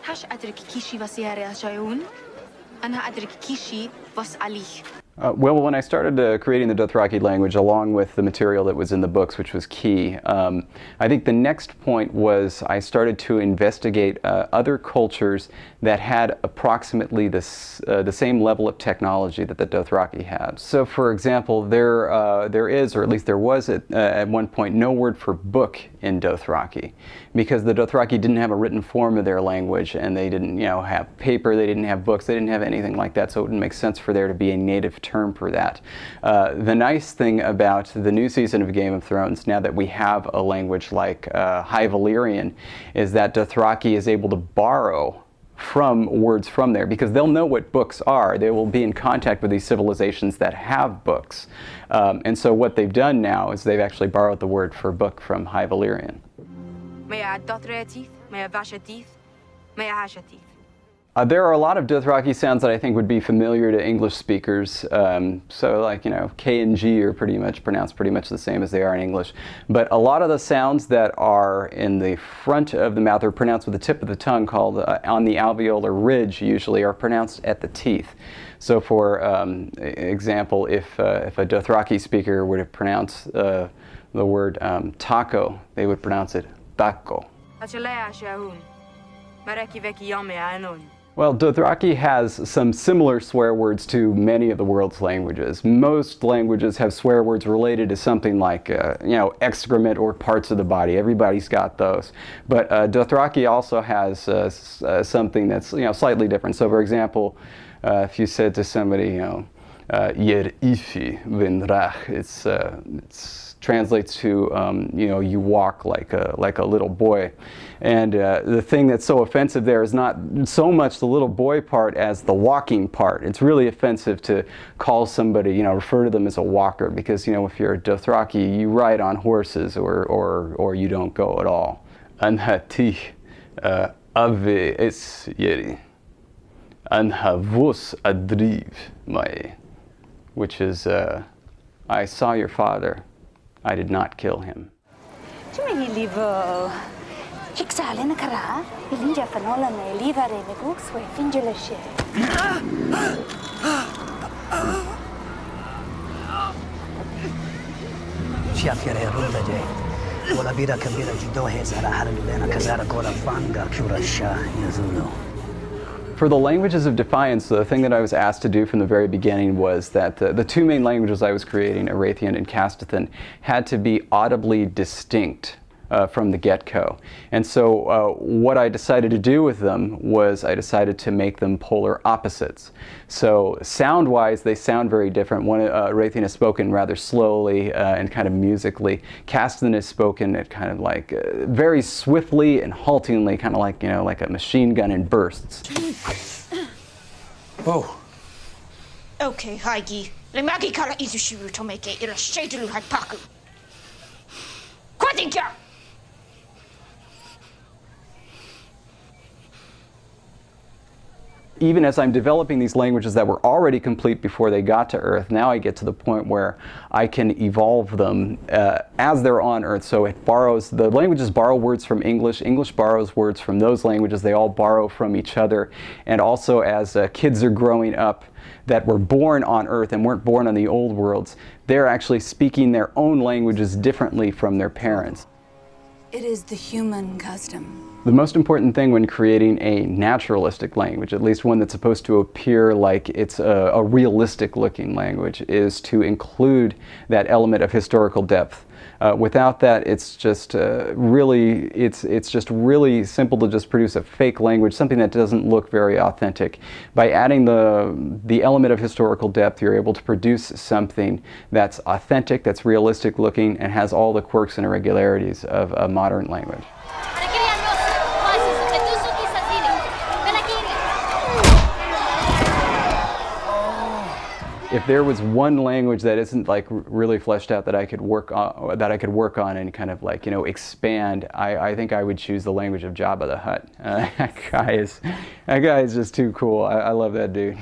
هاش أدرك كيشي وسيارة شايون أنا أدرك كيشي وس عليه. Well, when I started creating the Dothraki language, along with the material that was in the books, which was key, I think the next point was I started to investigate other cultures that had approximately the same level of technology that the Dothraki had. So, for example, there is, or at least there was at one point, no word for book in Dothraki, because the Dothraki didn't have a written form of their language, and they didn't, have paper, they didn't have books, they didn't have anything like that, so it wouldn't make sense for there to be a native term for that. The nice thing about the new season of Game of Thrones, now that we have a language like High Valyrian, is that Dothraki is able to borrow from words from there, because they'll know what books are. They will be in contact with these civilizations that have books. And so what they've done now is they've actually borrowed the word for book from High Valyrian. There are a lot of Dothraki sounds that I think would be familiar to English speakers. So like, K and G are pronounced pretty much the same as they are in English. But a lot of the sounds that are in the front of the mouth are pronounced with the tip of the tongue, called on the alveolar ridge usually, are pronounced at the teeth. So for example, if a Dothraki speaker were to pronounce the word taco, they would pronounce it taco. Well, Dothraki has some similar swear words to many of the world's languages. Most languages have swear words related to something like, excrement or parts of the body. Everybody's got those. But Dothraki also has something that's, slightly different. So, for example, if you said to somebody, yer ifi vinrach, it's translates to, you walk like a little boy. And the thing that's so offensive there is not so much the little boy part as the walking part. It's really offensive to call somebody, refer to them as a walker, because, if you're a Dothraki, you ride on horses or you don't go at all. Anhatih ave es yeri. Anhavus adriv mai, which is, I saw your father. I did not kill him. For the languages of defiance, the thing that I was asked to do from the very beginning was that the two main languages I was creating, Erathian and Castithan, had to be audibly distinct from the get-go. And so what I decided to do with them was I decided to make them polar opposites. So sound-wise, they sound very different. One, Erathian is spoken rather slowly and kind of musically. Castithan is spoken at kind of like very swiftly and haltingly, kind of like, like a machine gun in bursts. Whoa. Okay, Haigi. Lemagi kara izushiru tomeke ira shadulu haipaku. Quadinja! Even as I'm developing these languages that were already complete before they got to Earth, now I get to the point where I can evolve them as they're on Earth. So the languages borrow words from English, English borrows words from those languages, they all borrow from each other. And also as kids are growing up that were born on Earth and weren't born on the old worlds, they're actually speaking their own languages differently from their parents. It is the human custom. The most important thing when creating a naturalistic language, at least one that's supposed to appear like it's a realistic looking language, is to include that element of historical depth. Without that, it's just it's just really simple to just produce a fake language, something that doesn't look very authentic. By adding the element of historical depth, you're able to produce something that's authentic, that's realistic looking, and has all the quirks and irregularities of a modern language. If there was one language that isn't like really fleshed out that I could work on and kind of like expand, I think I would choose the language of Jabba the Hutt. That guy is just too cool. I love that dude.